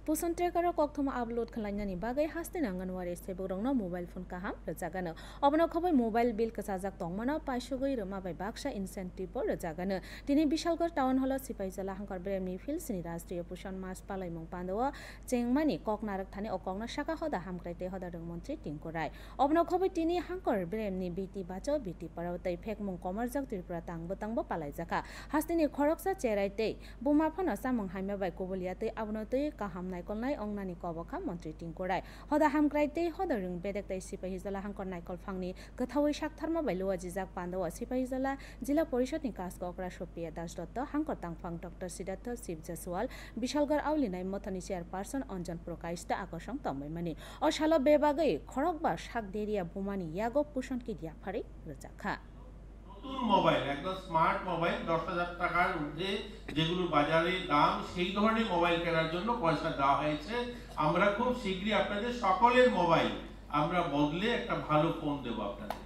पुसन trekker कक्थमा upload खालायनायनि बागै हास्तेन आंगनवाड़ी सेबकरंनो मोबाइल फोन काहाम रजागानो अबनो खबै मोबाइल बिल कसाजाक तंमानो पाइसुगै रमाबाय बाक्सा इनसेंटिव रजागानो दिनै बिशालगढ़ टाउन हल सिपाहीजला हांकर ब्रेमनि फिल्सनि राष्ट्रीय पुषण मास पालायमं पान्दो चेंगमानि ककनारक थाने अकंना शाखा हदा हामक्राइते हदा मंत्री टिंकुराय अबनो खबै तिनि हांकर ब्रेमनि बीटी बाचो बीटी परावतै फेकमं कमरजक त्रिपुरा तांबो पालायजाका हास्तिनि खरकसा चेराइते बुमाफन सामं हाइमाबाय कोबलियाते अबनोतै काहाम नायकलनाय अंगनानि कबखा मंत्री टिंकुराय हदा हामक्राइते हदा रिं बेदेकतै सिपाहीजला हांकर नायकल फांनि गथावै साकथारमा बायलुवा जिजाक पान्दो सिपाहीजला जिला परिषदनि कासको अक्रा सोपिया दास दत्त हांकर तांफां डॉक्टर सिद्धार्थ शिव जसवाल विशालगढ़ आवलिनाय मथनि चेयरपार्सन अंजन प्रकाशता आकर्षण तंबायमानि अशाल बेबागै खरकबा शाक देरिया बुमानि यागो पुषण की दियाफारि रजाखा নতুন মোবাইল একদম স্মার্ট মোবাইল 10,000 টাকার ঊর্ধ্বে যেগুলো বাজারে দাম সেই ধরনের মোবাইল কেনার জন্য পয়সা দেওয়া হয়েছে। আমরা খুব শীঘ্রই আপনাদের সকলের মোবাইল আমরা বদলে একটা ভালো ফোন দেব আপনাদের।